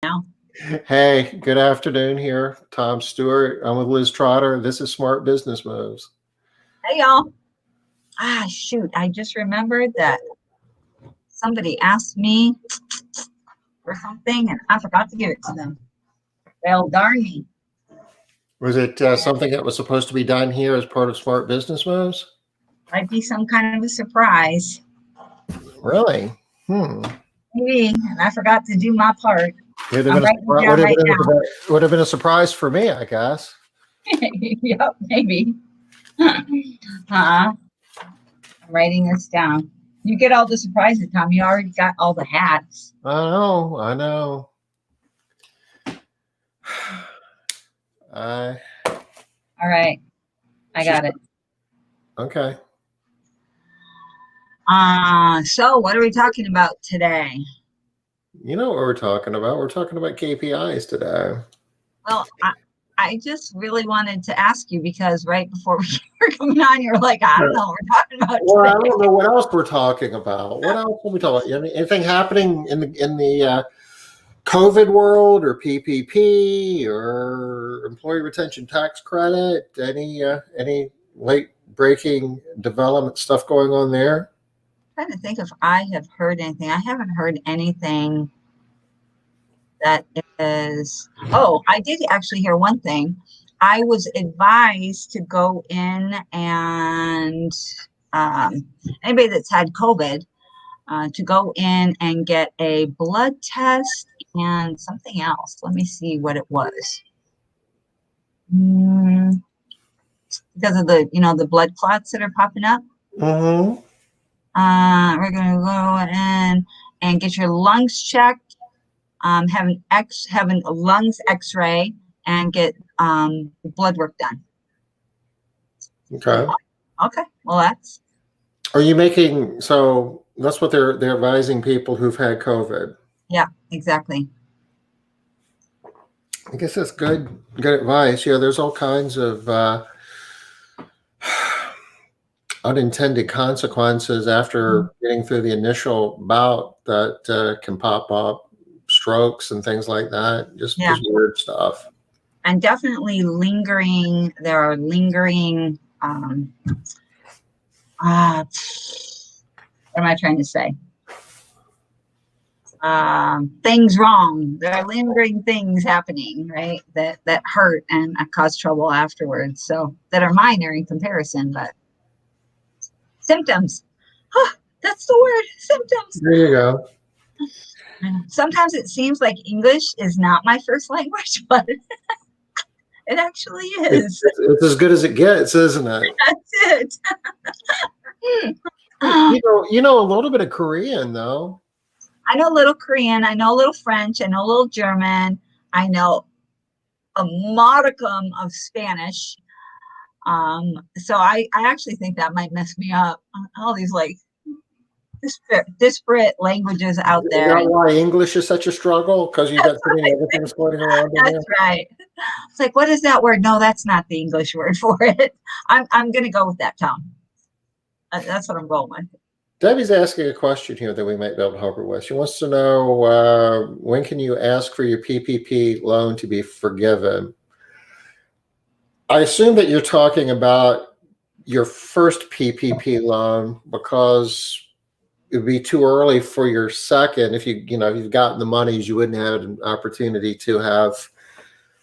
now. Hey, good afternoon here. Tom Stewart. I'm with Liz Trotter. This is Smart Business Moves. Hey, y'all. Shoot. I just remembered that somebody asked me for something and I forgot to give it to them. Well, darn me. Was it something that was supposed to be done here as part of Smart Business Moves? Might be some kind of a surprise. Really? Maybe. And I forgot to do my part. Would I'm writing it down right now. Would have been a surprise for me, I guess. Yep, maybe. I'm writing this down. You get all the surprises, Tom. You already got all the hats. I know. All right. I got it. Okay. So what are we talking about today? You know what we're talking about? We're talking about KPIs today. Well, I just really wanted to ask you because right before we were coming on, you were like, I don't know what we're talking about Well, today. I don't know what else we're talking about. What else are we talking about? Anything happening in the COVID world or PPP or employee retention tax credit? Any late breaking development stuff going on there? I'm trying to think if I have heard anything. I haven't heard anything that is. Oh, I did actually hear one thing. I was advised to go in and anybody that's had COVID to go in and get a blood test and something else. Let me see what it was. Because of the blood clots that are popping up. Mm-hmm. We're going to go in and get your lungs checked, have a lungs x-ray, and get blood work done. Okay. Okay. Well, that's. Are you making, so that's what they're advising people who've had COVID. Yeah, exactly. I guess that's good advice. Yeah, there's all kinds of unintended consequences after getting through the initial bout that can pop up, strokes and things like that. Just weird stuff. And definitely there are lingering, what am I trying to say? Things wrong. There are lingering things happening, right? That hurt and cause trouble afterwards. So that are minor in comparison, but symptoms. Oh, that's the word. Symptoms. There you go. Sometimes it seems like English is not my first language, but it actually is. It's as good as it gets, isn't it? That's it. You know a little bit of Korean, though. I know a little Korean. I know a little French. I know a little German. I know a modicum of Spanish. So I actually think that might mess me up. All these like disparate languages out there. Is that why English is such a struggle? Because you've got so many other things floating around. That's right. It's like, what is that word? No, that's not the English word for it. I'm going to go with that, Tom. That's what I'm going with. Debbie's asking a question here that we might be able to help her with. She wants to know when can you ask for your PPP loan to be forgiven? I assume that you're talking about your first PPP loan because it would be too early for your second. If you've gotten the monies, you wouldn't have an opportunity to have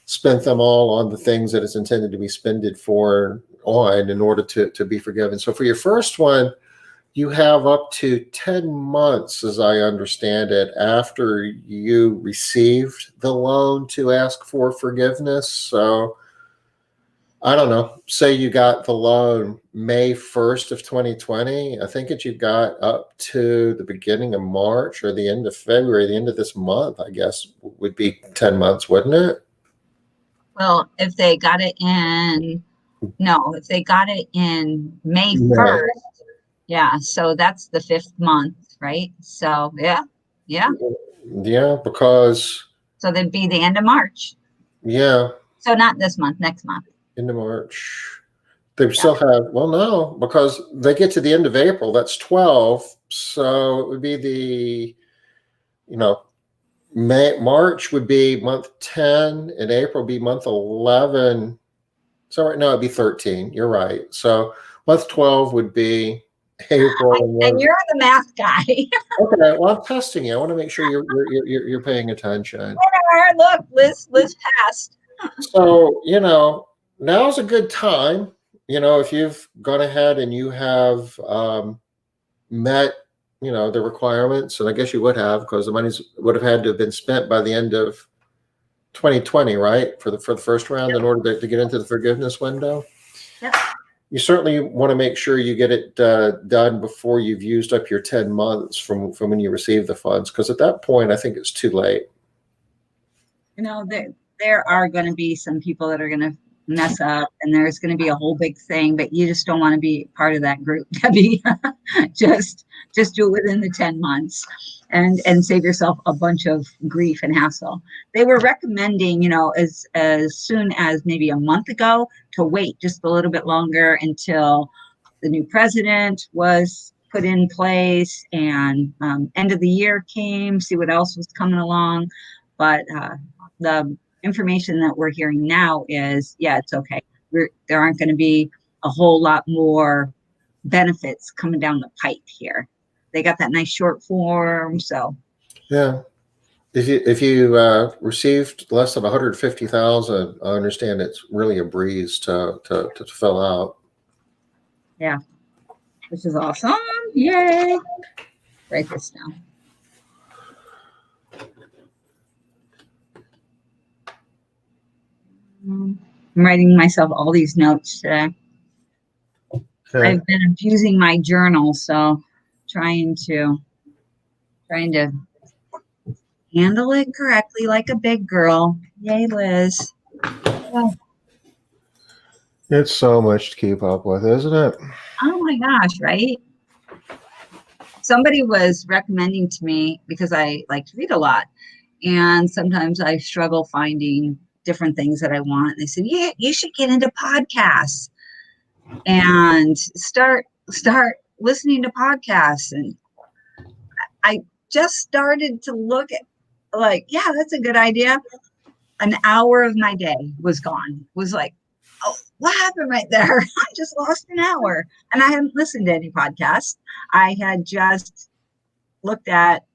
spent them all on the things that it's intended to be spended for in order to be forgiven. So for your first one, you have up to 10 months, as I understand it, after you received the loan to ask for forgiveness. So I don't know, say you got the loan May 1st of 2020. I think that you've got up to the beginning of March or the end of February, the end of this month, I guess, would be 10 months, wouldn't it? Well, if they got it in May 1st, yeah, so that's the 5th month, right? So yeah, because so that'd be the end of March. Yeah. So not this month, next month. Into March. They still have, well, no, because they get to the end of April, that's 12. So it would be March would be month 10 and April would be month 11. So right now it'd be 13. You're right. So month 12 would be April. And you're the math guy. Okay, well, I'm testing you. I want to make sure you're paying attention. Look, Liz passed. So, now's a good time. If you've gone ahead and you have met, the requirements, and I guess you would have, because the money would have had to have been spent by the end of 2020, right? For the first round, Yep. in order to get into the forgiveness window. Yep. You certainly want to make sure you get it done before you've used up your 10 months from when you receive the funds, because at that point, I think it's too late. There are going to be some people that are going to mess up, and there's going to be a whole big thing, but you just don't want to be part of that group, Debbie. just do it within the 10 months and save yourself a bunch of grief and hassle. They were recommending, as soon as maybe a month ago, to wait just a little bit longer until the new president was put in place and end of the year came, see what else was coming along. But the information that we're hearing now is, yeah, it's okay. There aren't going to be a whole lot more benefits coming down the pipe here. They got that nice short form, so yeah. If you received less than 150,000, I understand it's really a breeze to fill out. Yeah, which is awesome. Yay! Write this down. I'm writing myself all these notes today. Okay. I've been abusing my journal, so trying to handle it correctly like a big girl. Yay, Liz. Oh. It's so much to keep up with, isn't it? Oh my gosh, right? Somebody was recommending to me, because I like to read a lot, and sometimes I struggle finding different things that I want. They said, yeah, you should get into podcasts and start listening to podcasts. And I just started to look at, like, yeah, that's a good idea. An hour of my day was gone. Was like, oh, what happened right there? I just lost an hour. And I hadn't listened to any podcasts. I had just looked at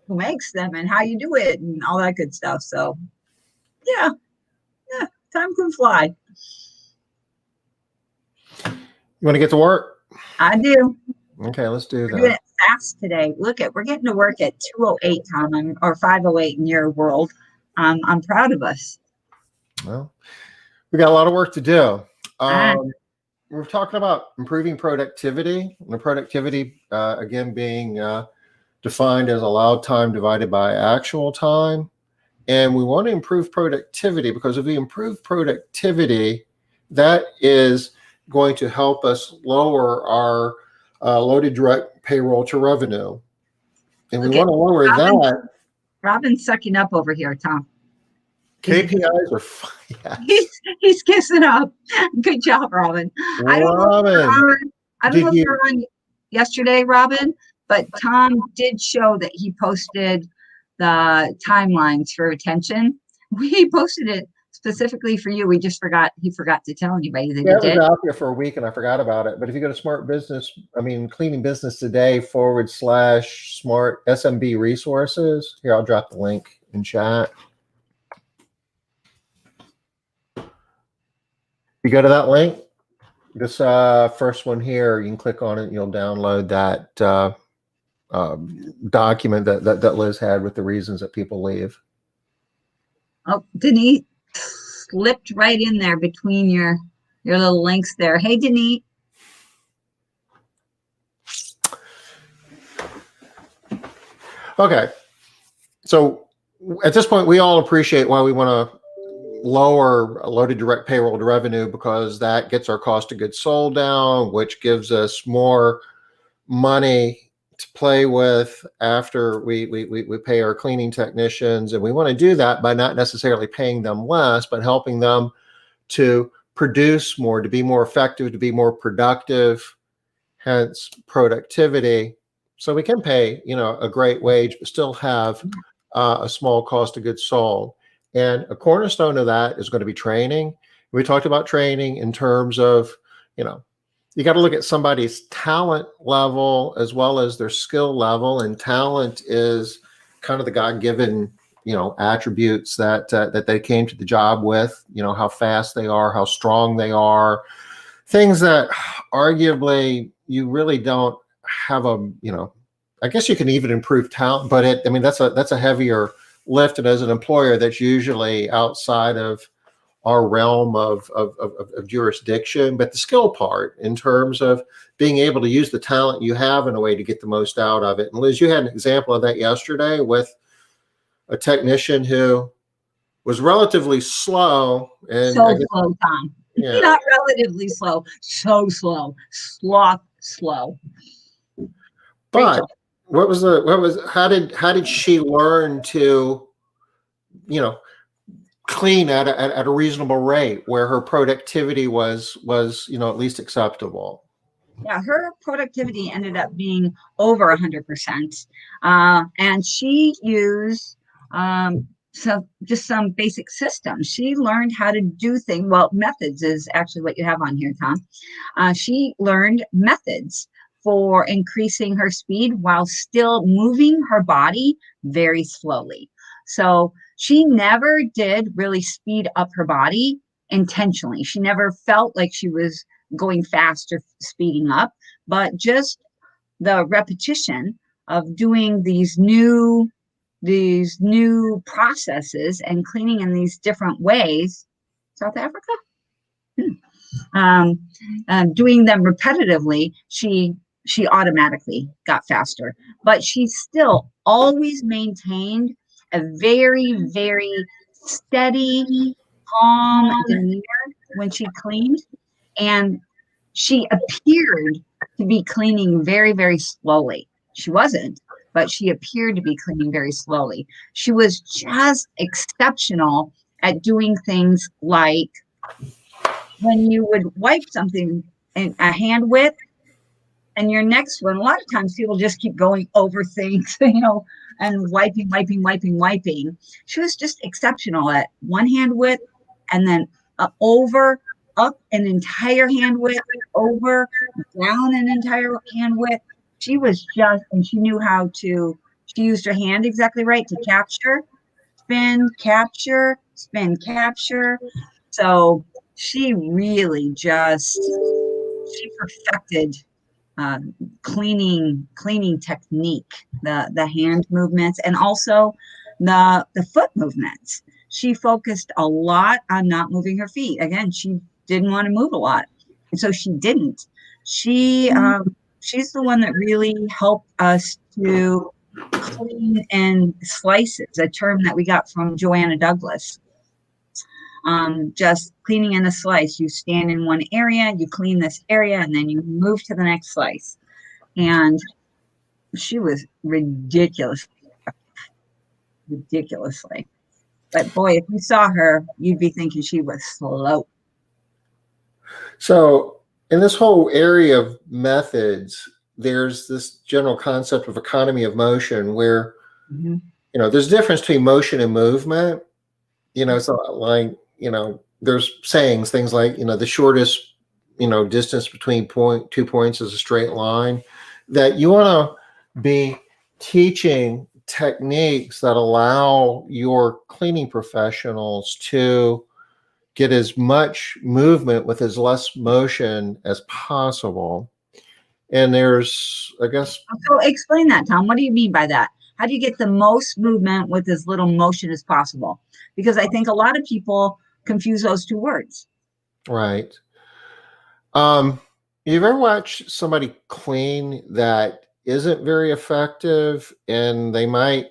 who makes them and how you do it and all that good stuff. So yeah, time can fly. You want to get to work? I do. Okay, let's do that. We're doing it fast today. We're getting to work at 2:08, Tom, or 5:08 in your world. I'm proud of us. Well, we got a lot of work to do. We're talking about improving productivity, and the productivity, again, being defined as allowed time divided by actual time. And we want to improve productivity, because if we improve productivity, that is going to help us lower our loaded direct payroll to revenue. And we want to lower that. Robin's sucking up over here, Tom. KPIs are fine. Yes. He's kissing up. Good job, Robin. I don't know if you're on yesterday, Robin, but Tom did show that he posted the timelines for retention. We posted it specifically for you. He forgot to tell anybody that he did. It was out there for a week and I forgot about it. But if you go to Cleaning Business Today / smart SMB resources, here, I'll drop the link in chat. You go to that link, this first one here, you can click on it and you'll download that document that Liz had with the reasons that people leave. Oh, Denise slipped right in there between your little links there. Hey, Denise. Okay. So at this point, we all appreciate why we want to lower loaded direct payroll to revenue, because that gets our cost of goods sold down, which gives us more money to play with after we pay our cleaning technicians. And we want to do that by not necessarily paying them less, but helping them to produce more, to be more effective, to be more productive, hence productivity. So we can pay, a great wage, but still have a small cost of goods sold. And a cornerstone of that is going to be training. We talked about training in terms of, you got to look at somebody's talent level as well as their skill level. And talent is kind of the God-given, attributes that they came to the job with, how fast they are, how strong they are, things that arguably you really don't have I guess you can even improve talent, but that's a heavier lift. And as an employer, that's usually outside of our realm of jurisdiction. But the skill part, in terms of being able to use the talent you have in a way to get the most out of it. And Liz, you had an example of that yesterday with a technician who was relatively slow. And So slow, Tom. yeah. Not relatively slow, so slow, slow. But Rachel. how did she learn to, clean at a reasonable rate where her productivity was at least acceptable? Yeah, her productivity ended up being over 100%. And she used some basic systems. She learned how to do things. Well, methods is actually what you have on here, Tom. She learned methods for increasing her speed while still moving her body very slowly. So she never did really speed up her body intentionally. She never felt like she was going fast or speeding up, but just the repetition of doing these new processes and cleaning in these different ways. South Africa? Doing them repetitively, she automatically got faster, but she still always maintained a very, very steady, calm demeanor when she cleaned. And she appeared to be cleaning very, very slowly. She wasn't, but she appeared to be cleaning very slowly. She was just exceptional at doing things like when you would wipe something in a hand width, and your next one, a lot of times people just keep going over things, and wiping. She was just exceptional at one hand width, and then over, up an entire hand width, over, down an entire hand width. She used her hand exactly right to capture, spin, capture, spin, capture. So she really she perfected cleaning technique, the hand movements, and also the foot movements. She focused a lot on not moving her feet. Again, she didn't want to move a lot, and so she didn't. She's the one that really helped us to clean in slices, a term that we got from Joanna Douglas. Just cleaning in a slice. You stand in one area, you clean this area, and then you move to the next slice. And she was ridiculously. But boy, if you saw her, you'd be thinking she was slow. So in this whole area of methods, there's this general concept of economy of motion where, there's a difference between motion and movement. It's like, there's sayings, things like, the shortest, distance between 2 points is a straight line, that you want to be teaching techniques that allow your cleaning professionals to get as much movement with as less motion as possible. And there's, I guess. So explain that, Tom. What do you mean by that? How do you get the most movement with as little motion as possible? Because I think a lot of people confuse those two words. Right. You've ever watched somebody clean that isn't very effective, and they might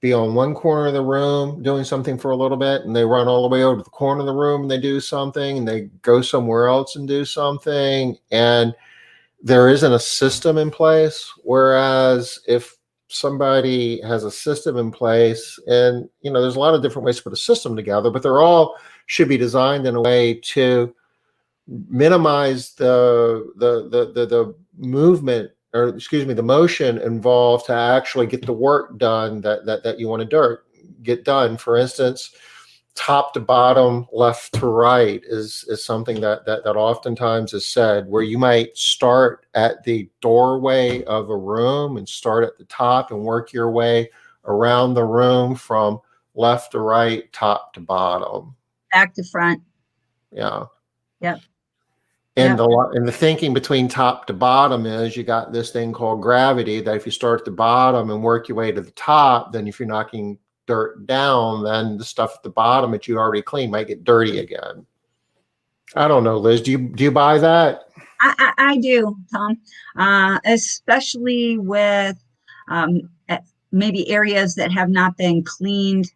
be on one corner of the room doing something for a little bit, and they run all the way over to the corner of the room and they do something, and they go somewhere else and do something, and there isn't a system in place? Whereas if somebody has a system in place, and there's a lot of different ways to put a system together, but they're all should be designed in a way to minimize the movement or excuse me, the motion involved to actually get the work done that you want to get done. For instance, top to bottom, left to right is something that oftentimes is said, where you might start at the doorway of a room and start at the top and work your way around the room from left to right, top to bottom. Back to front. Yeah. Yep. And Yep. the thinking between top to bottom is you got this thing called gravity, that if you start at the bottom and work your way to the top, then if you're knocking dirt down, then the stuff at the bottom that you already cleaned might get dirty again. I don't know, Liz. Do you buy that? I do, Tom, especially with um, maybe areas that have not been cleaned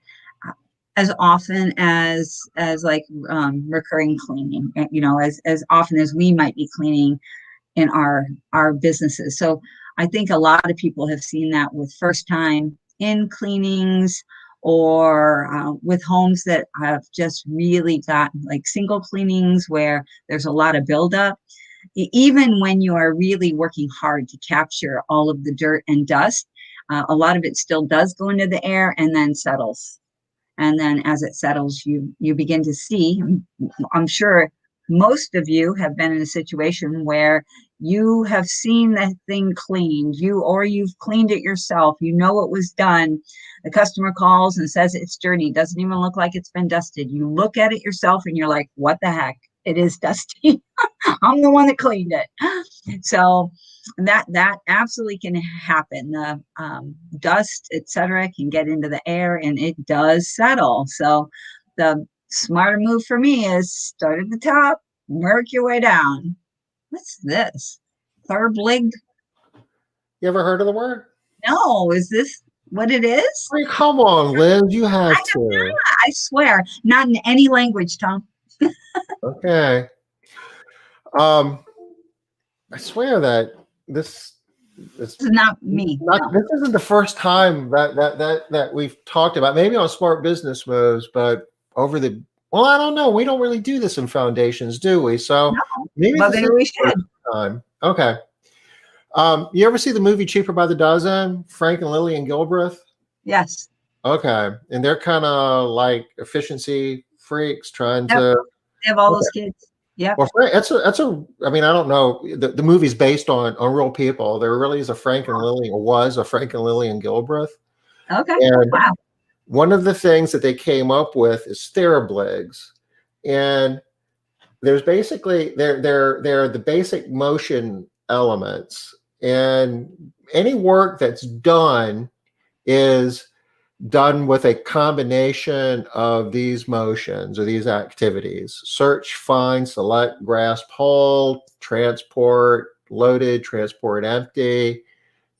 as often as like recurring cleaning, as often as we might be cleaning in our businesses. So I think a lot of people have seen that with first time in cleanings, or with homes that have just really gotten like single cleanings where there's a lot of buildup. Even when you are really working hard to capture all of the dirt and dust, a lot of it still does go into the air and then settles. And then as it settles, you begin to see, I'm sure most of you have been in a situation where you have seen that thing cleaned, or you've cleaned it yourself, you know it was done. The customer calls and says it's dirty, doesn't even look like it's been dusted. You look at it yourself and you're like, what the heck? It is dusty. I'm the one that cleaned it. So that absolutely can happen. The dust, etc., can get into the air and it does settle. So the smarter move for me is start at the top, work your way down. What's this? Thurblick? You ever heard of the word? No, is this what it is? I mean, come on, Liz. You have I don't to. know. I swear, not in any language, Tom. Okay. I swear that this This is not me. No. this isn't the first time that we've talked about, maybe on Smart Business Moves, but well, I don't know. We don't really do this in foundations, do we? So No. maybe Well, this maybe is we the first should. time. Okay. You ever see the movie Cheaper by the Dozen? Frank and Lillian Gilbreth? Yes. Okay. And they're kind of like efficiency freaks trying Yep. to. They have all Okay. those kids. Yep. Well, I mean, I don't know. The movie's based on real people. There really is a Frank and Lillian, or was a Frank and Lillian Gilbreth. Okay. And Wow. one of the things that they came up with is therabligs. And there's basically, they're the basic motion elements. And any work that's done is done with a combination of these motions or these activities: search, find, select, grasp, hold, transport, loaded, transport, empty.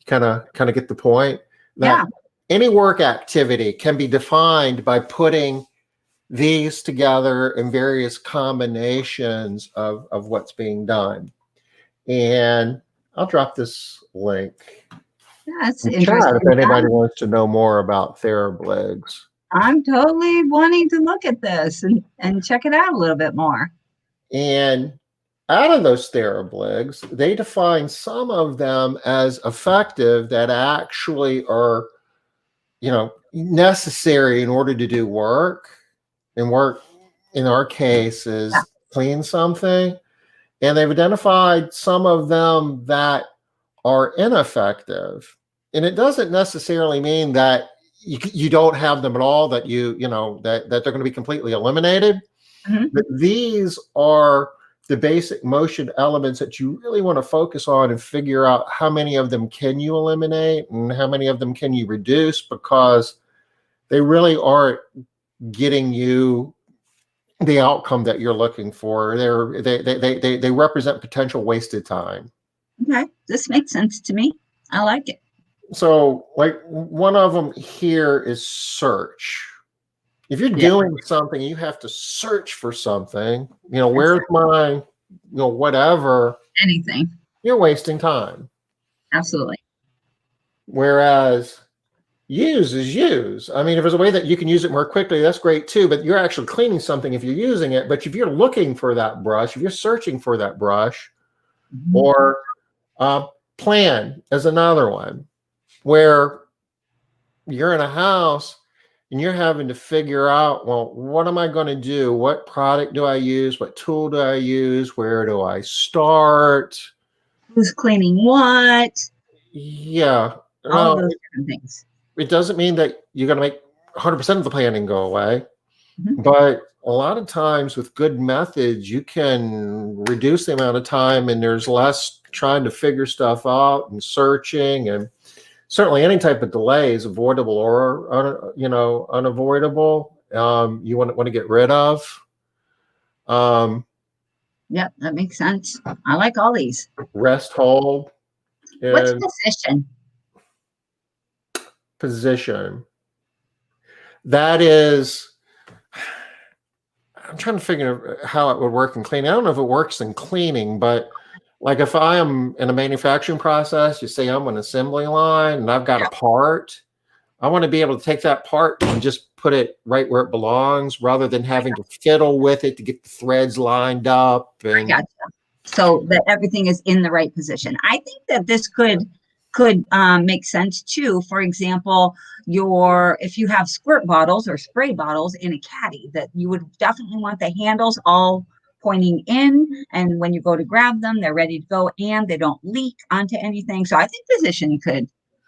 Kind of get the point that Yeah. any work activity can be defined by putting these together in various combinations of what's being done. And I'll drop this link That's in chat interesting. if anybody wants to know more about therabligs. I'm totally wanting to look at this and check it out a little bit more. And out of those therabligs, they define some of them as effective, that actually are, necessary in order to do work. And work, in our case, is clean something. And they've identified some of them that are ineffective. And it doesn't necessarily mean that you don't have them at all, that that they're going to be completely eliminated. Mhm. But these are the basic motion elements that you really want to focus on and figure out how many of them can you eliminate and how many of them can you reduce, because they really aren't getting you the outcome that you're looking for. They represent potential wasted time. Okay. This makes sense to me. I like it. So, like, one of them here is search. If you're doing something, you have to search for something, where's my, whatever, Anything. you're wasting time. Absolutely. Whereas use is use. I mean, if there's a way that you can use it more quickly, that's great too, but you're actually cleaning something if you're using it. But if you're looking for that brush, if you're searching for that brush, Mhm. or Plan is another one where you're in a house and you're having to figure out, well, what am I going to do? What product do I use? What tool do I use? Where do I start? Who's cleaning what? Yeah. All of No, those different things. it doesn't mean that you're going to make 100% of the planning go away. Mhm. But a lot of times with good methods, you can reduce the amount of time and there's less trying to figure stuff out and searching, and certainly any type of delay is avoidable or unavoidable. You want to get rid of. Yep, that makes sense. I like all these. Rest, hold, What's and position? position. That is, I'm trying to figure out how it would work in cleaning. I don't know if it works in cleaning, but like if I am in a manufacturing process, you say I'm on an assembly line and I've got a part, I want to be able to take that part and just put it right where it belongs rather than having to fiddle with it to get the threads lined up. I gotcha. So that everything is in the right position. I think that this could make sense too. For example, if you have squirt bottles or spray bottles in a caddy, that you would definitely want the handles all pointing in, and when you go to grab them, they're ready to go and they don't leak onto anything. So I think position could,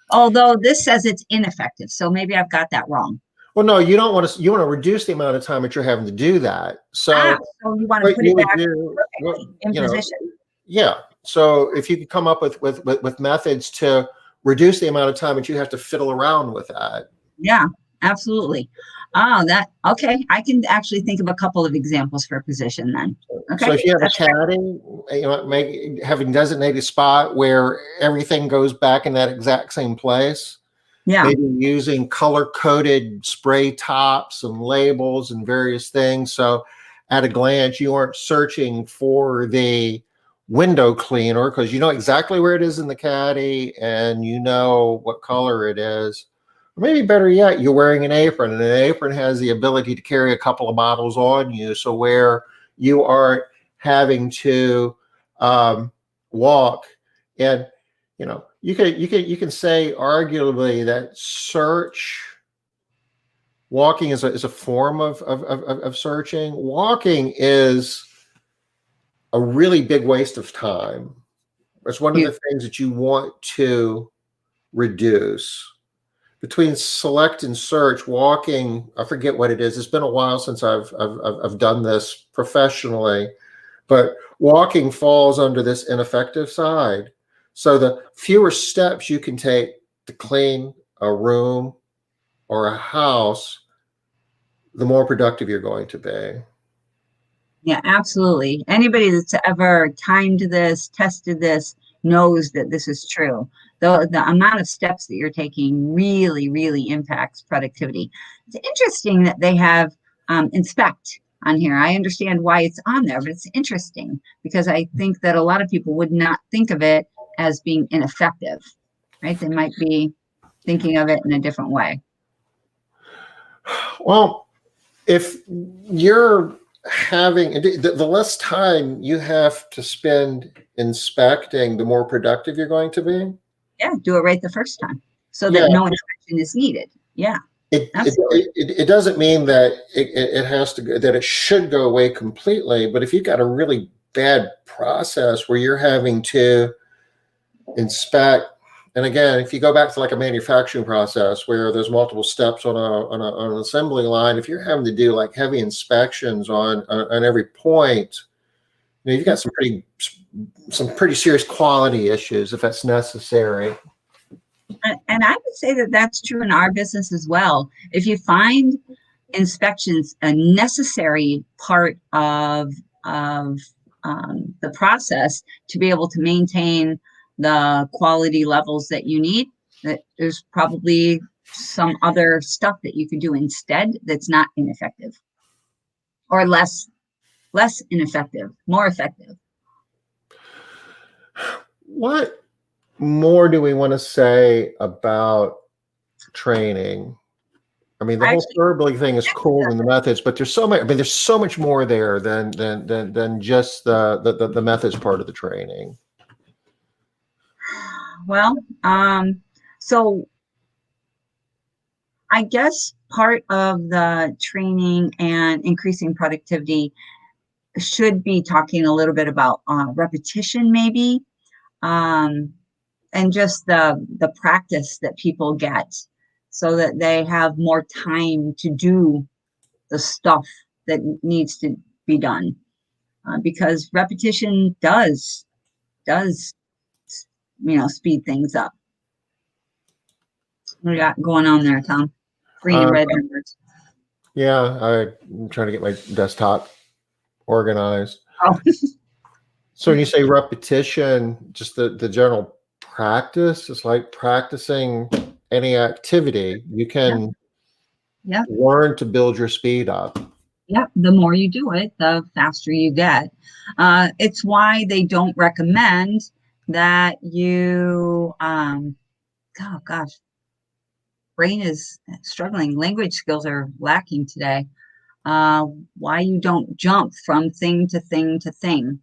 although this says it's ineffective, so maybe I've got that wrong. Well, no, you don't want to. You want to reduce the amount of time that you're having to do that. So So you want to what put you it would back do, perfectly in position. yeah. So if you could come up with methods to reduce the amount of time that you have to fiddle around with that. Yeah, absolutely. Oh, okay. I can actually think of a couple of examples for position then. So Okay. if you have a caddy, having designated spot where everything goes back in that exact same place. Yeah. Maybe using color-coded spray tops and labels and various things. So at a glance, you aren't searching for the window cleaner because you know exactly where it is in the caddy and you know what color it is. Or maybe better yet, you're wearing an apron, and an apron has the ability to carry a couple of bottles on you. So where you aren't having to walk, and you can say arguably that walking is a form of searching. Walking is a really big waste of time. It's one of You, the things that you want to reduce. Between select and search, walking, I forget what it is. It's been a while since I've done this professionally, but walking falls under this ineffective side. So the fewer steps you can take to clean a room or a house, the more productive you're going to be. yeah, absolutely. Anybody that's ever timed this, tested this, knows that this is true. The amount of steps that you're taking really, really impacts productivity. It's interesting that they have inspect on here. I understand why it's on there, but it's interesting because I think that a lot of people would not think of it as being ineffective, right? They might be thinking of it in a different way. Well, if you're having the less time you have to spend inspecting, the more productive you're going to be. Yeah, do it right the first time so Yeah, that no inspection is needed. Yeah, it absolutely. it doesn't mean that it has to go, that it should go away completely. But if you've got a really bad process where you're having to inspect, and again, if you go back to like a manufacturing process where there's multiple steps on an assembly line, if you're having to do like heavy inspections on every point, you've got some pretty serious quality issues if that's necessary. And I would say that that's true in our business as well. If you find inspections a necessary part of the process to be able to maintain the quality levels that you need, that there's probably some other stuff that you can do instead that's not ineffective or less ineffective, more effective. What more do we want to say about training? I mean, the whole verbally thing is cool in the methods, but there's so much. I mean, there's so much more there than just the methods part of the training. Well, so I guess part of the training and increasing productivity should be talking a little bit about repetition, maybe, um, and just the practice that people get, so that they have more time to do the stuff that needs to be done. Because repetition does speed things up. What do you got going on there, Tom? Green and Um, red numbers. yeah, I'm trying to get my desktop organized. Oh, So when you say repetition, just the general practice, it's like practicing any activity. You yeah, can yeah, learn to build your speed up. yeah. The more you do it, the faster you get. It's why they don't recommend that you. Oh gosh, brain is struggling. Language skills are lacking today. uh, why you don't jump from thing to thing to thing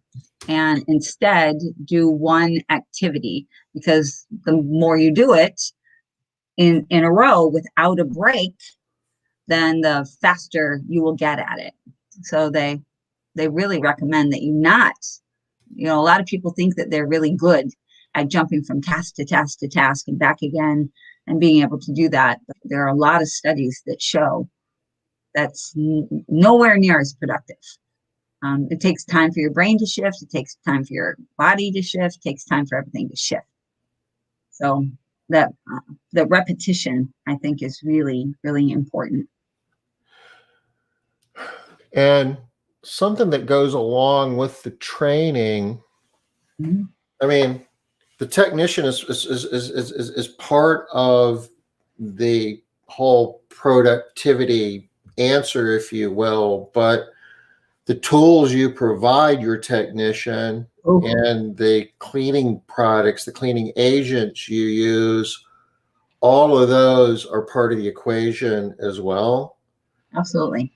and instead do one activity, because the more you do it in a row without a break, then the faster you will get at it. So they really recommend that you not, a lot of people think that they're really good at jumping from task to task to task and back again and being able to do that. But there are a lot of studies that show that's nowhere near as productive. It takes time for your brain to shift. It takes time for your body to shift. It takes time for everything to shift. So that the repetition, I think, is really, really important. And something that goes along with the training, Mhm. I mean, the technician is part of the whole productivity answer, if you will, but the tools you provide your technician Oh, and the cleaning products, the cleaning agents you use, all of those are part of the equation as well. absolutely.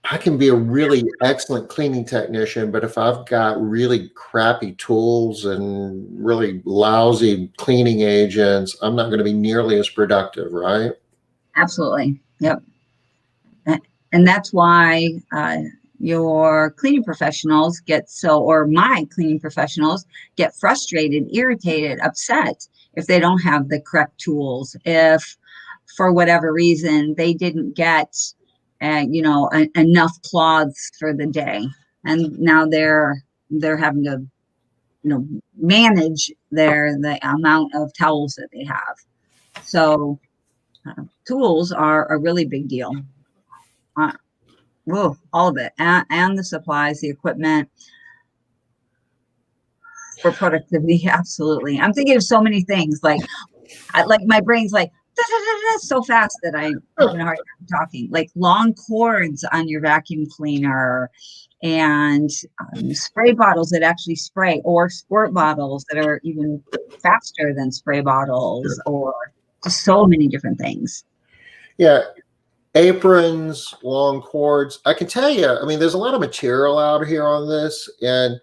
I can be a really excellent cleaning technician, but if I've got really crappy tools and really lousy cleaning agents, I'm not going to be nearly as productive, right? Absolutely. Yep. And that's why your cleaning professionals get so, or my cleaning professionals get frustrated, irritated, upset if they don't have the correct tools. If for whatever reason they didn't get, enough cloths for the day, and now they're having to, manage the amount of towels that they have. So tools are a really big deal. Uh, all of it, and the supplies, the equipment for productivity. Absolutely. I'm thinking of so many things. Like my brain's like da, da, da, da, so fast that I have a hard time talking. Like long cords on your vacuum cleaner, and spray bottles that actually spray, or squirt bottles that are even faster than spray bottles, or just so many different things. Yeah, aprons, long cords. I can tell you, I mean, there's a lot of material out here on this, and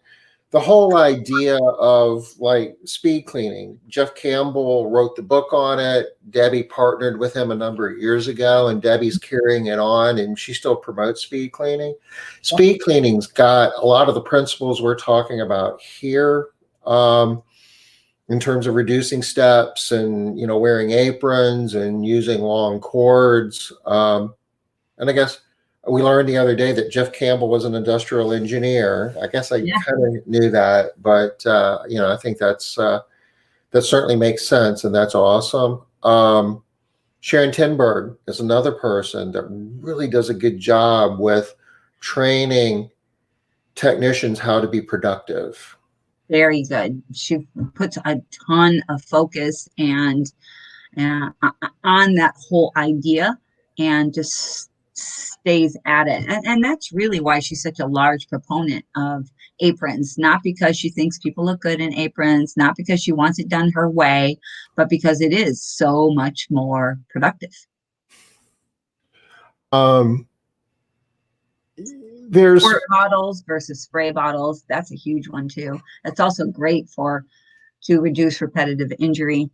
the whole idea of like speed cleaning. Jeff Campbell wrote the book on it. Debbie partnered with him a number of years ago, and Debbie's carrying it on, and she still promotes speed cleaning. Speed cleaning's got a lot of the principles we're talking about here. In terms of reducing steps and wearing aprons and using long cords. And I guess we learned the other day that Jeff Campbell was an industrial engineer. I guess I Yeah, kind of knew that, but I think that certainly makes sense, and that's awesome. Sharon Tinberg is another person that really does a good job with training technicians how to be productive. very good. She puts a ton of focus on that whole idea, and just stays at it. And that's really why she's such a large proponent of aprons, not because she thinks people look good in aprons, not because she wants it done her way, but because it is so much more productive. Um, there's Squirt bottles versus spray bottles, that's a huge one too. That's also great for to reduce repetitive injury.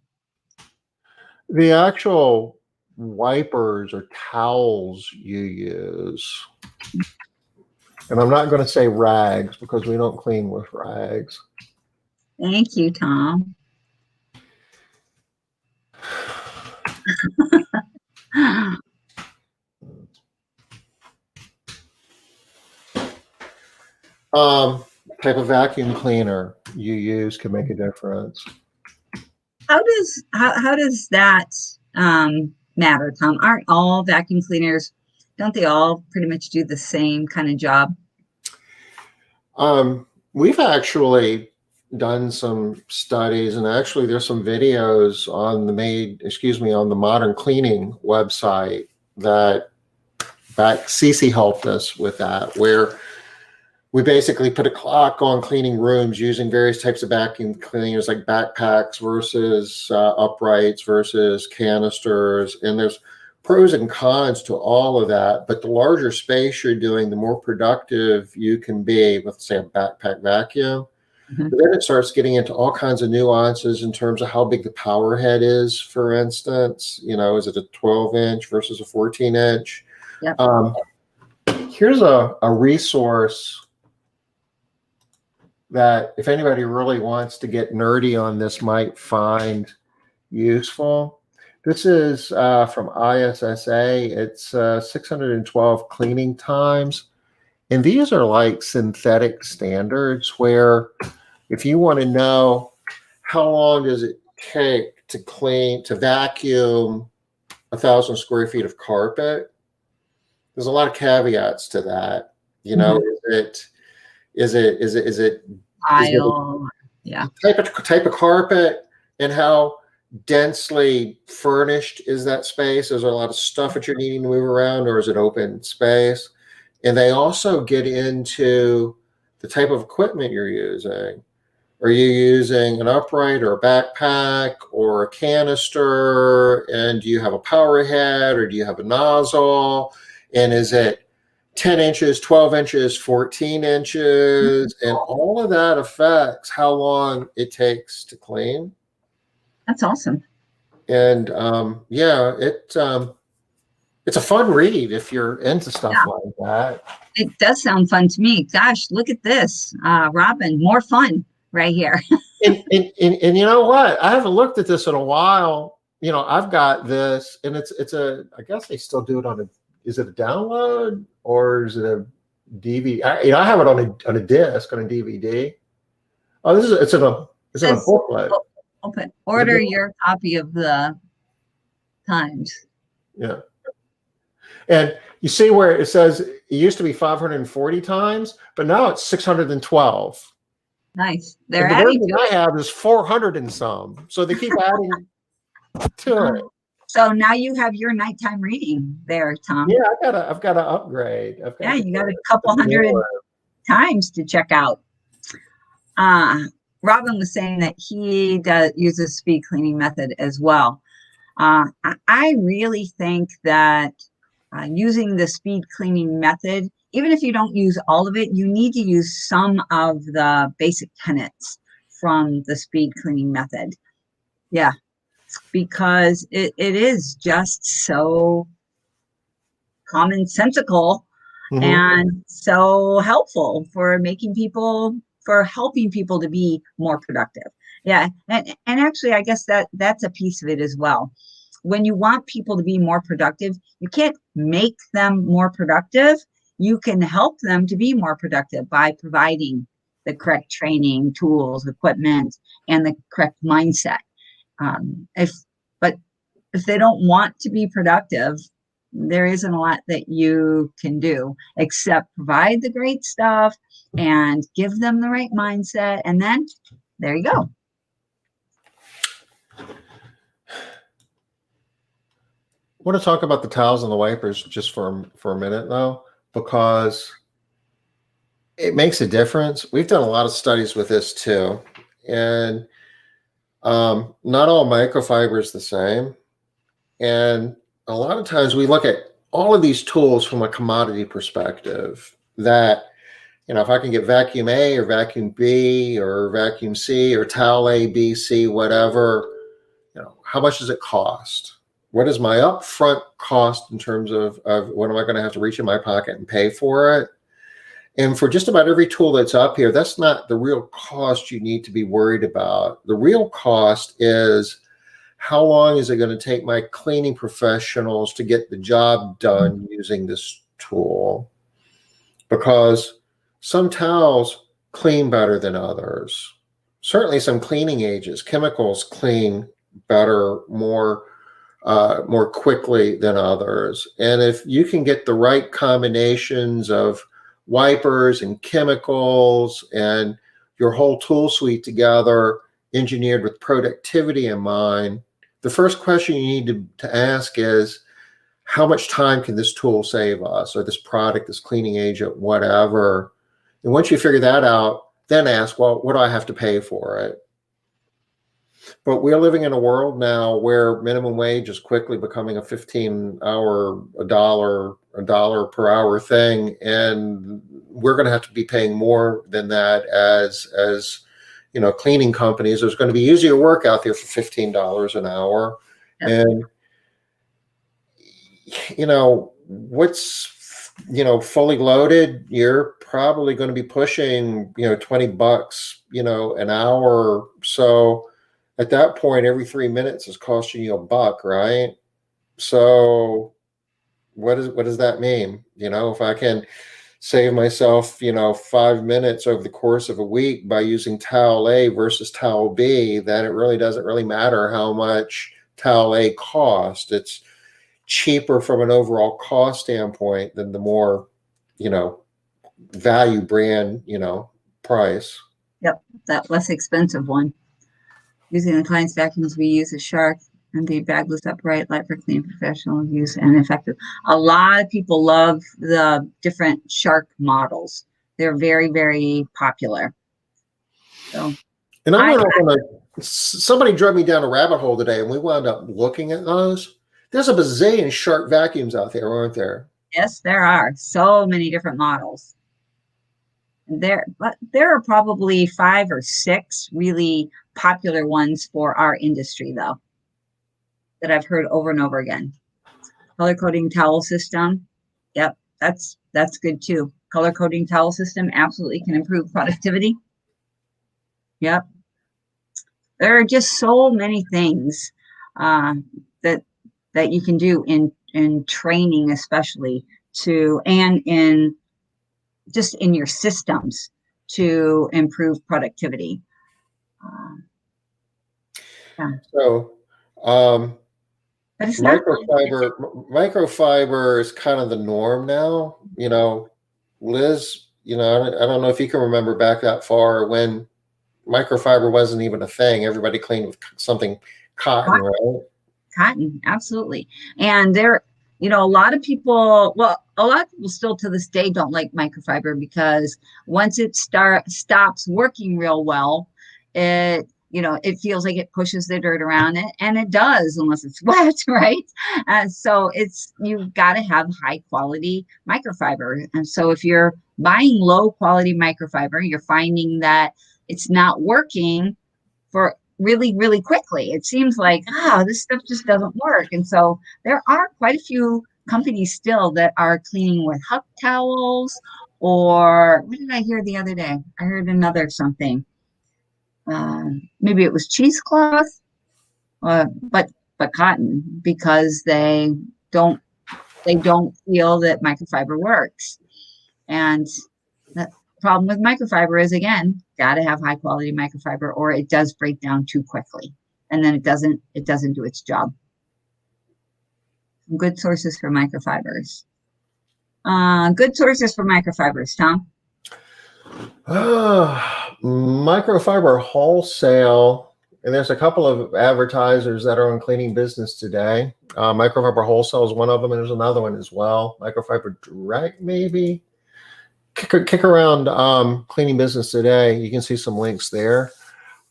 The actual wipers or towels you use, and I'm not going to say rags because we don't clean with rags. Thank you, Tom. Type of vacuum cleaner you use can make a difference. How does that matter, Tom? Aren't all vacuum cleaners, don't they all pretty much do the same kind of job? We've actually done some studies, and actually there's some videos on the Modern Cleaning website that Cece helped us with that, where we basically put a clock on cleaning rooms using various types of vacuum cleaners, like backpacks versus uprights versus canisters. And there's pros and cons to all of that. But the larger space you're doing, the more productive you can be with, say, a backpack vacuum. Mm-hmm. But then it starts getting into all kinds of nuances in terms of how big the power head is, for instance. Is it a 12-inch versus a 14-inch? Yep. Here's a resource that if anybody really wants to get nerdy on this might find useful. This is from ISSA. It's 612 cleaning times. And these are like synthetic standards where if you want to know how long does it take to vacuum 1,000 square feet of carpet, there's a lot of caveats to that. Is it Tile, yeah. Type of carpet, and how densely furnished is that space? Is there a lot of stuff that you're needing to move around, or is it open space? And they also get into the type of equipment you're using. Are you using an upright or a backpack or a canister? And do you have a power head, or do you have a nozzle? And is it 10 inches, 12 inches, 14 inches, and all of that affects how long it takes to clean. That's awesome. And it's a fun read if you're into stuff like that. It does sound fun to me. Gosh, look at this, Robin, more fun right here. and you know what? I haven't looked at this in a while. I've got this, and it's I guess they still do it is it a download or is it a DVD? I have it on a disc, on a DVD. Oh, it's in a booklet. Open. Order your copy of the Times. Yeah. And you see where it says it used to be 540 times, but now it's 612. Nice. They're and the adding version to I it. have is 400 and some. So they keep adding to it. So now you have your nighttime reading there, Tom. Yeah, I've got to upgrade. You got a couple hundred times to check out. Robin was saying that he uses speed cleaning method as well. I really think that using the speed cleaning method, even if you don't use all of it, you need to use some of the basic tenets from the speed cleaning method. Yeah. Because it is just so commonsensical and so helpful for helping people to be more productive. Yeah. And actually, I guess that's a piece of it as well. When you want people to be more productive, you can't make them more productive. You can help them to be more productive by providing the correct training, tools, equipment, and the correct mindset. But if they don't want to be productive, there isn't a lot that you can do except provide the great stuff and give them the right mindset. And then there you go. I want to talk about the towels and the wipers just for a minute, though, because it makes a difference. We've done a lot of studies with this too, and not all microfiber is the same. And a lot of times we look at all of these tools from a commodity perspective that, if I can get vacuum A or vacuum B or vacuum C or towel A, B, C, whatever, how much does it cost? What is my upfront cost in terms of what am I going to have to reach in my pocket and pay for it? And for just about every tool that's up here, that's not the real cost you need to be worried about. The real cost is how long is it going to take my cleaning professionals to get the job done using this tool? Because some towels clean better than others. Certainly some cleaning agents, chemicals clean better, more quickly than others. And if you can get the right combinations of wipers and chemicals and your whole tool suite together, engineered with productivity in mind, the first question you need to ask is, how much time can this tool save us, or this product, this cleaning agent, whatever? And once you figure that out, then ask, well, what do I have to pay for it? But we're living in a world now where minimum wage is quickly becoming a 15-hour, a dollar per hour thing. And we're going to have to be paying more than that as cleaning companies. There's going to be easier work out there for $15 an hour. Yep. And, what's, fully loaded, you're probably going to be pushing, $20, an hour. So at that point, every 3 minutes is costing you $1, right? So what does that mean? If I can save myself, 5 minutes over the course of a week by using towel A versus towel B, then it really doesn't really matter how much towel A cost. It's cheaper from an overall cost standpoint than the more, value brand, price. Yep, that less expensive one. Using the client's vacuums, we use a Shark and be bagless, upright, light for clean, professional use, and effective. A lot of people love the different Shark models. They're very, very popular. So, and somebody drug me down a rabbit hole today, and we wound up looking at those. There's a bazillion Shark vacuums out there, aren't there? Yes, there are so many different models. There are probably 5 or 6 really popular ones for our industry, though, that I've heard over and over again. Color coding towel system. Yep, that's good too. Color coding towel system absolutely can improve productivity. Yep. There are just so many things that you can do in training, especially and in your systems to improve productivity. Yeah. So, but it's microfiber is kind of the norm now. Liz, I don't know if you can remember back that far when microfiber wasn't even a thing. Everybody cleaned with something cotton, right? Cotton, absolutely. And there, a lot of people still to this day don't like microfiber because once it stops working real well, it feels like it pushes the dirt around it, and it does unless it's wet, right? So you've got to have high quality microfiber. And so if you're buying low quality microfiber, you're finding that it's not working for really, really quickly. It seems like, this stuff just doesn't work. And so there are quite a few companies still that are cleaning with Huck towels, or what did I hear the other day? I heard another something. Maybe it was cheesecloth, but cotton, because they don't feel that microfiber works. And the problem with microfiber is, again, got to have high quality microfiber, or it does break down too quickly, and then it doesn't do its job. Some good sources for microfibers. Good sources for microfibers, Tom. Microfiber wholesale, and there's a couple of advertisers that are in cleaning business today. Microfiber wholesale is one of them, and there's another one as well. Microfiber direct, maybe. Kick around cleaning business today. You can see some links there.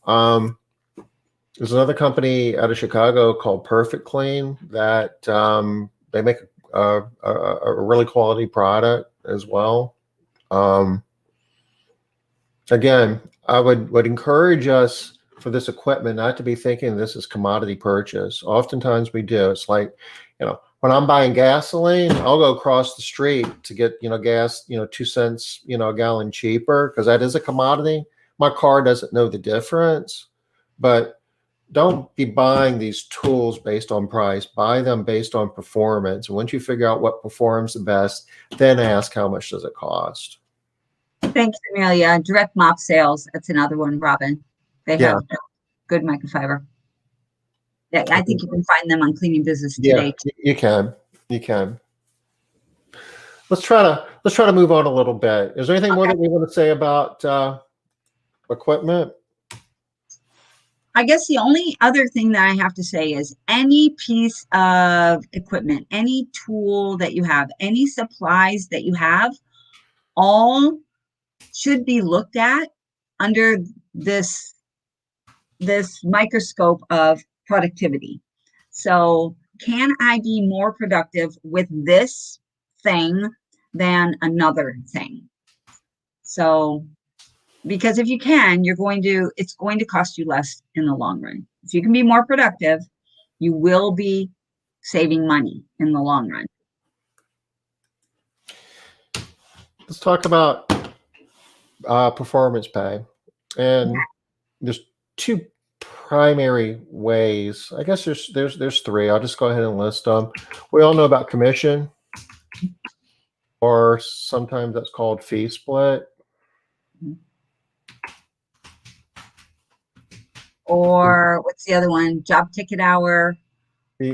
There's another company out of Chicago called Perfect Clean that they make a really quality product as well. Again, I would encourage us for this equipment not to be thinking this is commodity purchase. Oftentimes we do. It's like, when I'm buying gasoline, I'll go across the street to get, gas, 2 cents, a gallon cheaper, because that is a commodity. My car doesn't know the difference, but don't be buying these tools based on price. Buy them based on performance. And once you figure out what performs the best, then ask how much does it cost. Thanks, Amelia. Direct mop sales. That's another one, Robin. They Yeah. have good microfiber. Yeah, I think you can find them on Cleaning Business Yeah, today. you can. You can. Let's try to move on a little bit. Is there anything more that we want to say about equipment? I guess the only other thing that I have to say is any piece of equipment, any tool that you have, any supplies that you have, all should be looked at under this microscope of productivity. So, can I be more productive with this thing than another thing? So, because if you can, it's going to cost you less in the long run. If you can be more productive, you will be saving money in the long run. Let's talk about performance pay. And there's two primary ways. I guess there's three. I'll just go ahead and list them. We all know about commission, or sometimes that's called fee split. Or what's the other one? Job ticket hour.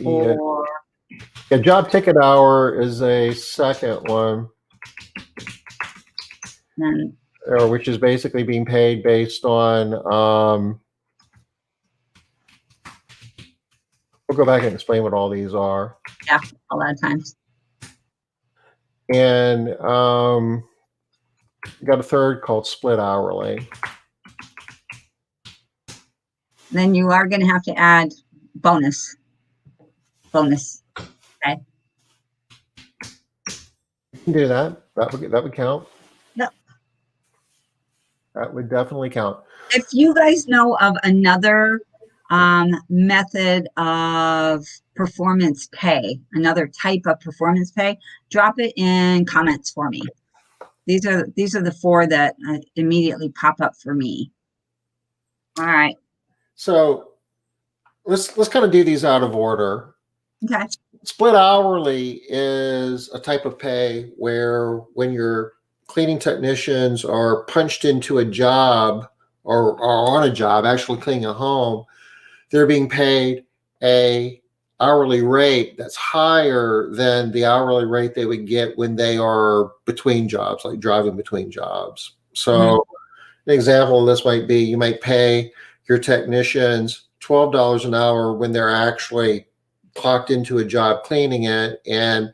Or yeah, job ticket hour is a second one. Or which is basically being paid based on we'll go back and explain what all these are. Yeah, a lot of times. And got a third called split hourly. Then you are going to have to add bonus. Okay. You can do that. That would count. Yep. That would definitely count. If you guys know of another method of performance pay, another type of performance pay, drop it in comments for me. These are the four that immediately pop up for me. All right. So let's kind of do these out of order. Okay. Split hourly is a type of pay where when your cleaning technicians are punched into a job or are on a job, actually cleaning a home, they're being paid a hourly rate that's higher than the hourly rate they would get when they are between jobs, like driving between jobs. So an example of this might be you might pay your technicians $12 an hour when they're actually clocked into a job cleaning it, and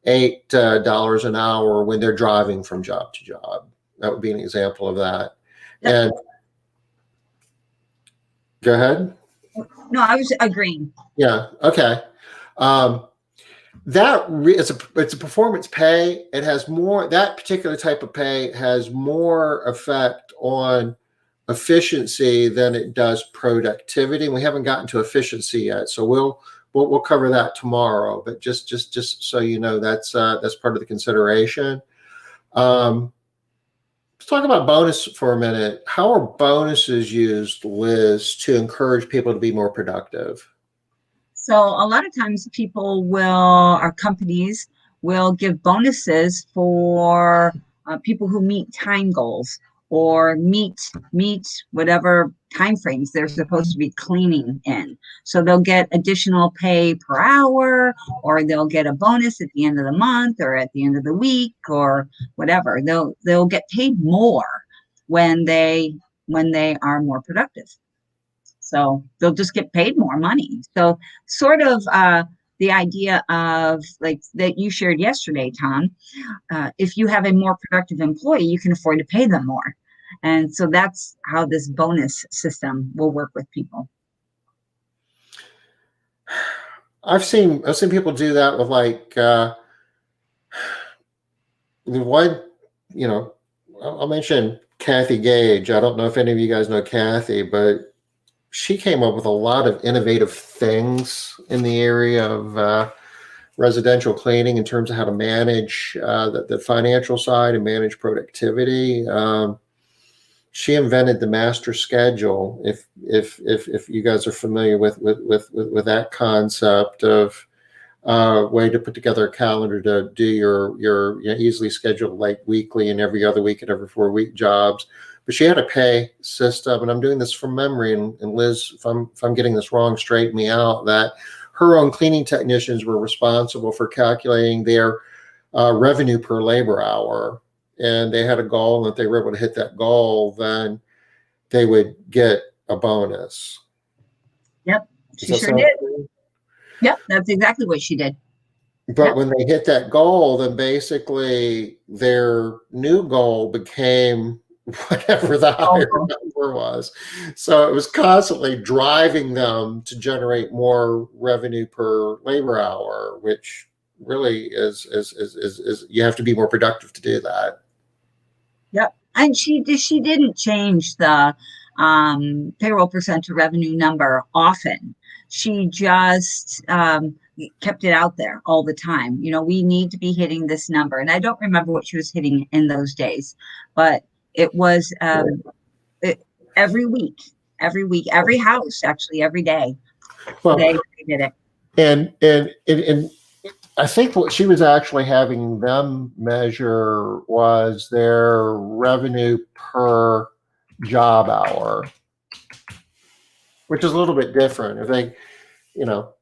$8 an hour when they're driving from job to job. That would be an example of that. Yep. And go ahead. No, I was agreeing. Yeah. Okay. It's a performance pay. It has more. That particular type of pay has more effect on efficiency than it does productivity. And we haven't gotten to efficiency yet, so we'll cover that tomorrow. But just so you know, that's part of the consideration. Let's talk about bonus for a minute. How are bonuses used, Liz, to encourage people to be more productive? So a lot of times our companies will give bonuses for people who meet time goals or meet whatever time frames they're supposed to be cleaning in. So they'll get additional pay per hour, or they'll get a bonus at the end of the month or at the end of the week or whatever. They'll get paid more when they are more productive. So they'll just get paid more money. So sort of the idea of like that you shared yesterday, Tom, if you have a more productive employee, you can afford to pay them more. And so that's how this bonus system will work with people. I've seen people do that with like the one, I'll mention Kathy Gage. I don't know if any of you guys know Kathy, but she came up with a lot of innovative things in the area of residential cleaning in terms of how to manage the financial side and manage productivity. She invented the master schedule. If you guys are familiar with that concept of way to put together a calendar to do your easily scheduled like weekly and every other week and every 4 week jobs. But she had a pay system, and I'm doing this from memory. And Liz, if I'm getting this wrong, straighten me out. That her own cleaning technicians were responsible for calculating their revenue per labor hour, and they had a goal. And if they were able to hit that goal, then they would get a bonus. Yep, Does she that sure sound did. familiar? Yep, that's exactly what she did. But Yep. when they hit that goal, then basically their new goal became whatever the higher Oh, number was. So it was constantly driving them to generate more revenue per labor hour, which really is you have to be more productive to do that. yep. And she didn't change the payroll percent to revenue number often. She just kept it out there all the time. You know, we need to be hitting this number. And I don't remember what she was hitting in those days, but it was it, every week, every house, actually, every day Well, they did it. and I think what she was actually having them measure was their revenue per job hour, which is a little bit different. If they, you know,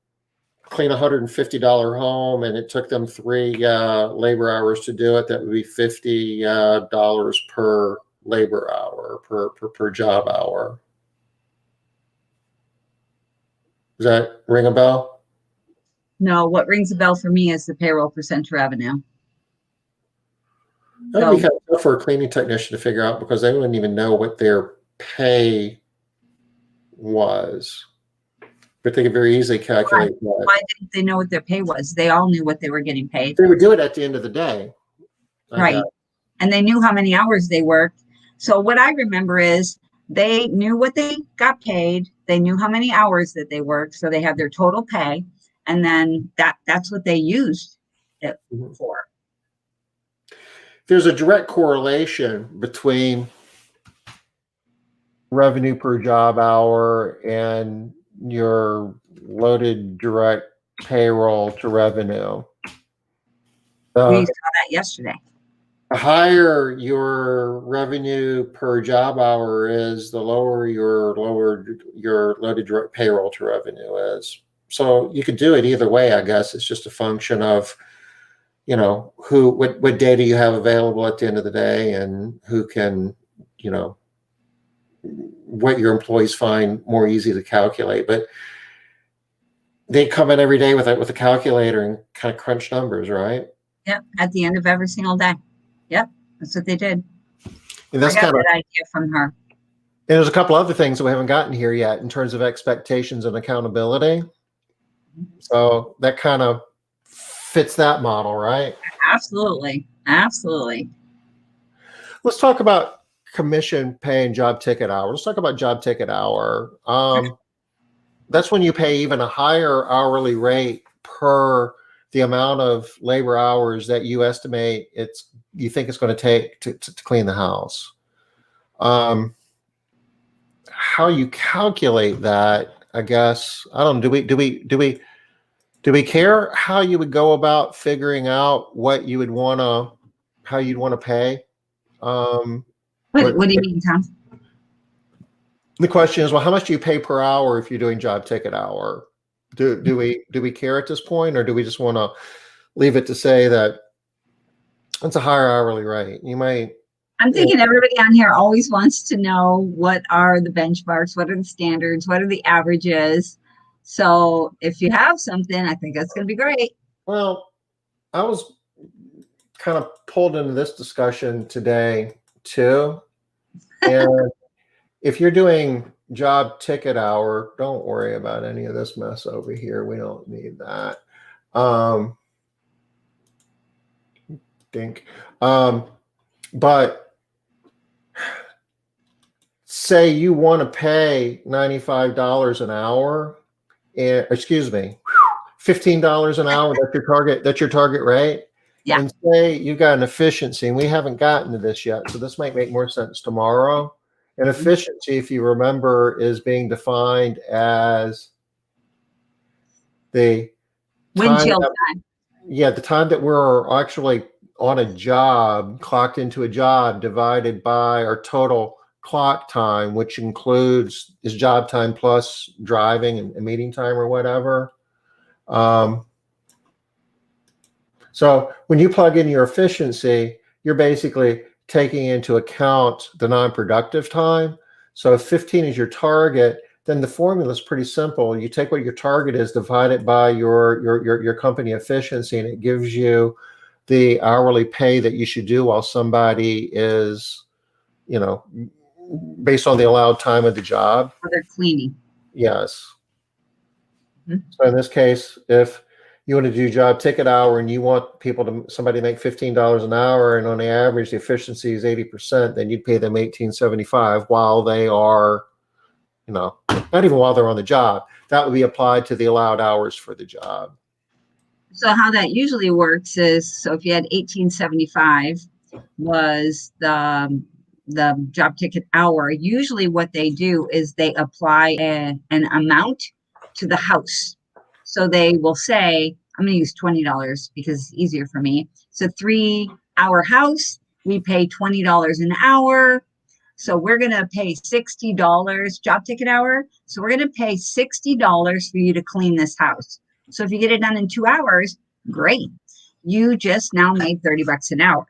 clean $150 home and it took them three labor hours to do it, that would be $50 per labor hour per job hour. Does that ring a bell? No, what rings a bell for me is the payroll percent to revenue. That would So be kind of tough for a cleaning technician to figure out because they wouldn't even know what their pay was. But they could very easily calculate that. why didn't they know what their pay was? They all knew what they were getting paid. They would do it at the end of the day, I guess. Right. And they knew how many hours they worked. So what I remember is they knew what they got paid. They knew how many hours that they worked. So they had their total pay. And then that's what they used it Mhm. for. There's a direct correlation between revenue per job hour and your loaded direct payroll to revenue. We The saw that yesterday. higher your revenue per job hour is, the lower your loaded direct payroll to revenue is. So you could do it either way, I guess. It's just a function of, what data you have available at the end of the day, and who can, what your employees find more easy to calculate. But they come in every day with a calculator and kind of crunch numbers, right? Yep. At the end of every single day. Yep. That's what they did. And I that's got kind of, that idea from her. and there's a couple other things that we haven't gotten here yet in terms of expectations and accountability. So that kind of fits that model, right? Absolutely. Absolutely. Let's talk about commission pay and job ticket hour. Let's talk about job ticket hour. That's when you pay even a higher hourly rate per the amount of labor hours that you estimate you think it's going to take to clean the house. How you calculate that, I guess, I don't know. Do we care how you would go about figuring out how you'd want to pay? What do you mean, Tom? The question is, well, how much do you pay per hour if you're doing job ticket hour? Do we care at this point, or do we just want to leave it to say that it's a higher hourly rate? I'm thinking everybody on here always wants to know what are the benchmarks, what are the standards, what are the averages. So if you have something, I think that's going to be great. Well, I was kind of pulled into this discussion today too. And if you're doing job ticket hour, don't worry about any of this mess over here. We don't need that. Dink. But say you want to pay $95 an hour, and excuse me, $15 an hour. That's your target rate. Yeah. And say you've got an efficiency, and we haven't gotten to this yet, so this might make more sense tomorrow. And efficiency, if you remember, is being defined as the time Windshield that, time. yeah, the time that we're actually on a job, clocked into a job, divided by our total clock time, which includes is job time plus driving and meeting time or whatever. So when you plug in your efficiency, you're basically taking into account the non-productive time. So if 15 is your target, then the formula is pretty simple. You take what your target is, divide it by your company efficiency, and it gives you the hourly pay that you should do while somebody is, based on the allowed time of the job. Or they're cleaning. Yes. Mhm. So in this case, if you want to do job ticket hour and you want somebody to make $15 an hour, and on the average the efficiency is 80%, then you'd pay them $18.75 while they are, not even while they're on the job. That would be applied to the allowed hours for the job. So how that usually works is, so if you had 1875 was the job ticket hour, usually what they do is they apply an amount to the house. So they will say, I'm going to use $20 because it's easier for me. So 3-hour house, we pay $20 an hour. So we're going to pay $60 job ticket hour. So we're going to pay $60 for you to clean this house. So if you get it done in 2 hours, great. You just now made $30 an hour.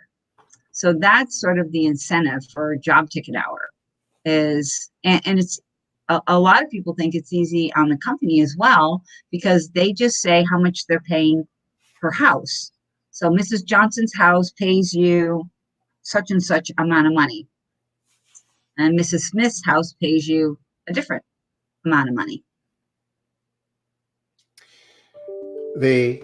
So that's sort of the incentive for job ticket hour is, and it's a lot of people think it's easy on the company as well, because they just say how much they're paying per house. So Mrs. Johnson's house pays you such and such amount of money. And Mrs. Smith's house pays you a different amount of money. The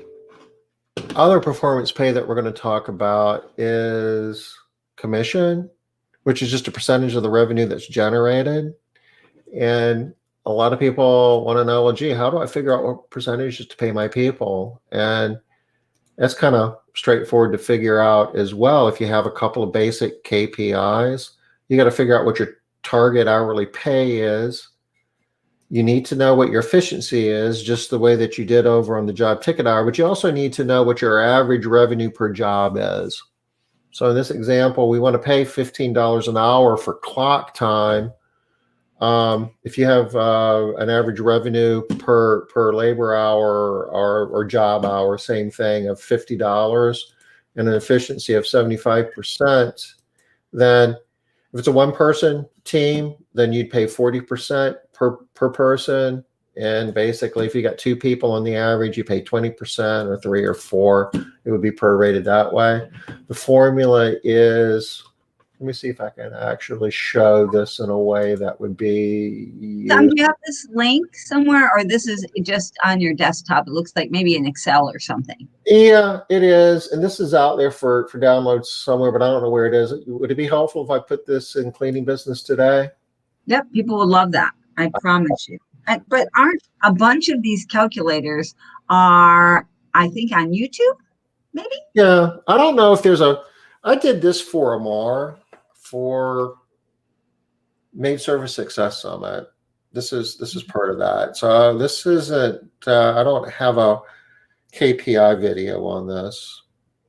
other performance pay that we're going to talk about is commission, which is just a percentage of the revenue that's generated. And a lot of people want to know, well, gee, how do I figure out what percentage to pay my people? And that's kind of straightforward to figure out as well. If you have a couple of basic KPIs, you got to figure out what your target hourly pay is. You need to know what your efficiency is, just the way that you did over on the job ticket hour, but you also need to know what your average revenue per job is. So in this example, we want to pay $15 an hour for clock time. If you have an average revenue per labor hour or job hour, same thing, of $50 and an efficiency of 75%, then if it's a one-person team, then you'd pay 40% per person. And basically, if you got 2 people on the average, you pay 20%, or 3 or 4. It would be prorated that way. The formula is, let me see if I can actually show this in a way that would be. Tom, do you have this link somewhere, or this is just on your desktop? It looks like maybe in Excel or something. Yeah, it is. And this is out there for download somewhere, but I don't know where it is. Would it be helpful if I put this in Cleaning Business Today? Yep, people would love that. I promise you. But aren't a bunch of these calculators are, I think, on YouTube, maybe? Yeah, I don't know if there's I did this for Amar for Maid Service Success Summit. This is part of that. So this isn't, I don't have a KPI video on this.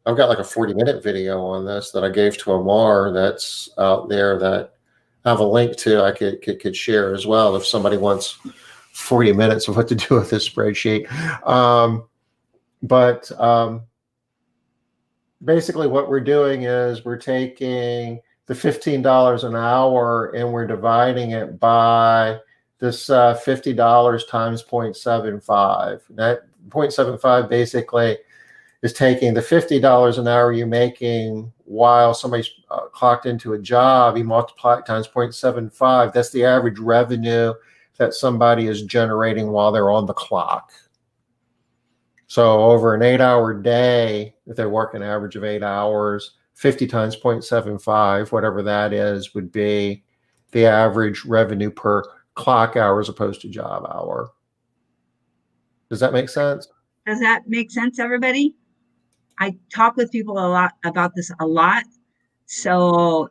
I've got like a 40-minute video on this that I gave to Amar that's out there that I have a link to. I could share as well if somebody wants 40 minutes of what to do with this spreadsheet. But basically what we're doing is we're taking the $15 an hour and we're dividing it by this $50 times 0.75. That 0.75 basically is taking the $50 an hour you're making while somebody's clocked into a job, you multiply it times 0.75. That's the average revenue that somebody is generating while they're on the clock. So over an 8-hour day, if they're working an average of 8 hours, 50 times 0.75, whatever that is, would be the average revenue per clock hour as opposed to job hour. Does that make sense? Does that make sense, everybody? I talk with people a lot about this a lot. So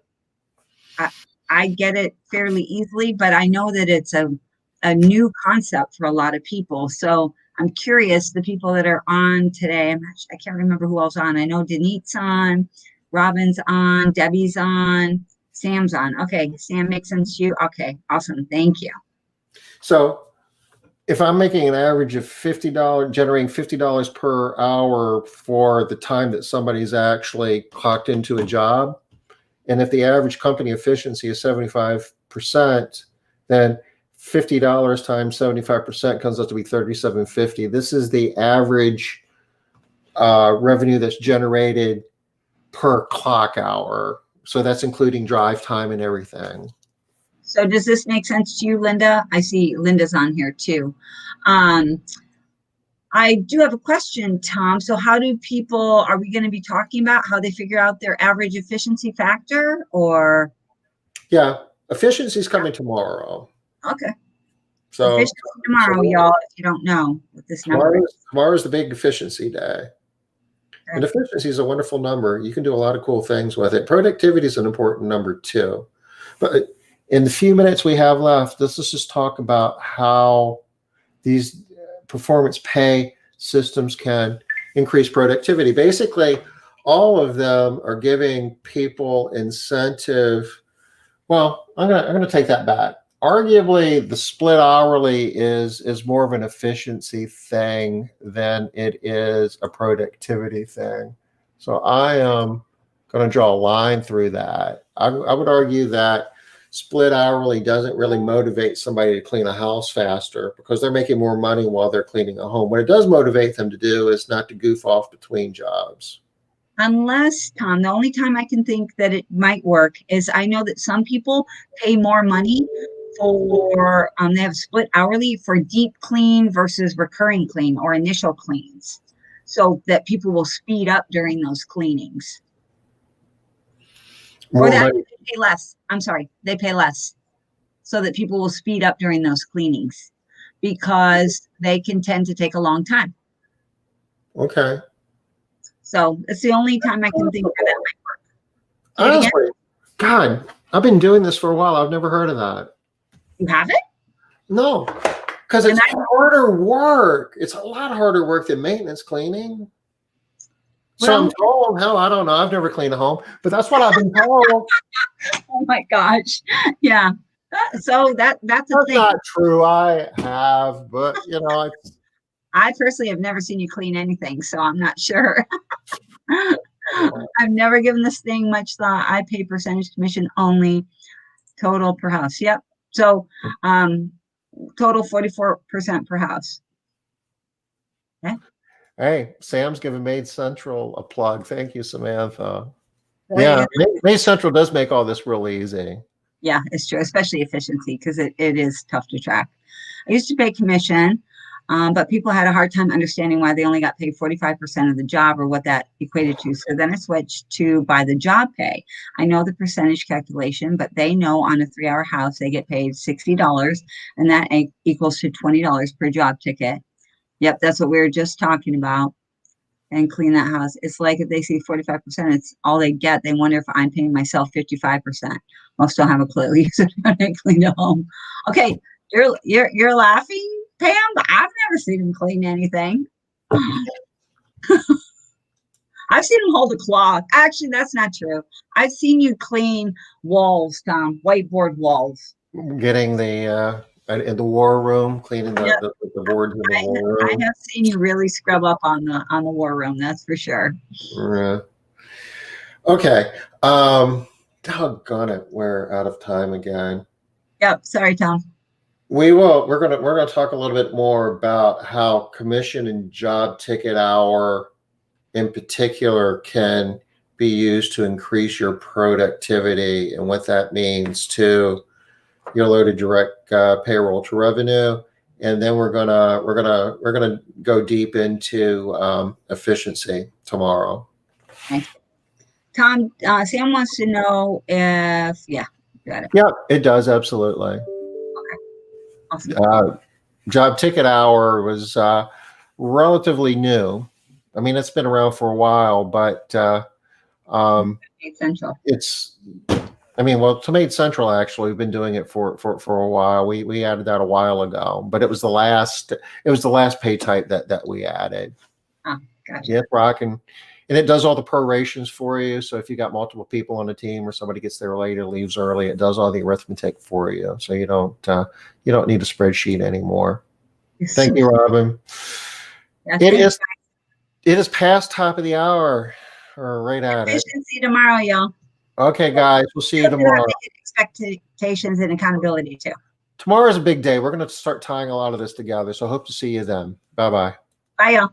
I, I get it fairly easily, but I know that it's a new concept for a lot of people. So I'm curious, the people that are on today, I can't remember who else on. I know Denit's on, Robin's on, Debbie's on, Sam's on. Okay, Sam makes sense to you. Okay, awesome. Thank you. So if I'm making an average of $50, generating $50 per hour for the time that somebody's actually clocked into a job, and if the average company efficiency is 75%, then $50 times 75% comes out to be $37.50. This is the average revenue that's generated per clock hour. So that's including drive time and everything. So does this make sense to you, Linda? I see Linda's on here too. I do have a question, Tom. So how do people, are we going to be talking about how they figure out their average efficiency factor or? Yeah, efficiency is coming tomorrow. Okay. So efficiency tomorrow, y'all, if you don't know what this number is. Tomorrow's the big efficiency day. Okay. And efficiency is a wonderful number. You can do a lot of cool things with it. Productivity is an important number too. But in the few minutes we have left, let's just talk about how these performance pay systems can increase productivity. Basically, all of them are giving people incentive. Well, I'm gonna take that back. Arguably, the split hourly is more of an efficiency thing than it is a productivity thing. So I am going to draw a line through that. I would argue that split hourly doesn't really motivate somebody to clean a house faster because they're making more money while they're cleaning a home. What it does motivate them to do is not to goof off between jobs. Unless, Tom, the only time I can think that it might work is I know that some people pay more money for, they have split hourly for deep clean versus recurring clean or initial cleans, so that people will speed up during those cleanings. Or that they pay less. I'm sorry, they pay less so that people will speed up during those cleanings because they can tend to take a long time. Okay. So it's the only time I can think that might work. Honestly, God, I've been doing this for a while. I've never heard of that. You haven't? No, because it's harder work. It's a lot harder work than maintenance cleaning. So well, I'm told, hell, I don't know. I've never cleaned a home, but that's what I've been told. Oh my gosh. Yeah. So that's a thing. Not true. I have, but you know, I personally have never seen you clean anything, so I'm not sure. I've never given this thing much thought. I pay percentage commission only, total per house. Yep. So total 44% per house. Okay. Hey, Sam's giving Made Central a plug. Thank you, Samantha. Yeah, Made Central does make all this real easy. Yeah, it's true, especially efficiency, because it is tough to track. I used to pay commission, but people had a hard time understanding why they only got paid 45% of the job or what that equated to. So then I switched to by the job pay. I know the percentage calculation, but they know on a 3-hour house, they get paid $60, and that equals to $20 per job ticket. Yep, that's what we were just talking about. And clean that house. It's like if they see 45%, it's all they get. They wonder if I'm paying myself 55%. Most don't have a clue. You said I clean a home. Okay, you're laughing, Pam, but I've never seen him clean anything. I've seen him hold a cloth. Actually, that's not true. I've seen you clean walls, Tom, whiteboard walls. Getting the in the war room, cleaning the boards in the war room. I have seen you really scrub up on the war room. That's for sure. Okay. Doggone it, we're out of time again. Yep. Sorry, Tom. We're gonna talk a little bit more about how commission and job ticket hour in particular can be used to increase your productivity and what that means to your loaded direct payroll to revenue, and then we're gonna go deep into efficiency tomorrow. Okay. Tom, Sam wants to know if Got it. Yeah, it does. Absolutely. Awesome. Job ticket hour was relatively new. I mean, it's been around for a while, but Essential. it's, I mean, well, Tomato Central actually, we've been doing it for a while. We added that a while ago, but it was the last pay type that we added. Oh, gotcha. Yeah, rocking. And it does all the prorations for you. So if you got multiple people on a team or somebody gets there later, leaves early, it does all the arithmetic for you. So you don't need a spreadsheet anymore. Thank you, Robin. It is it is past top of the hour, or right at it. Efficiency tomorrow, y'all. Okay, guys, we'll see you tomorrow. Expectations and accountability too. Tomorrow is a big day. We're going to start tying a lot of this together. So hope to see you then. Bye bye. Bye, y'all.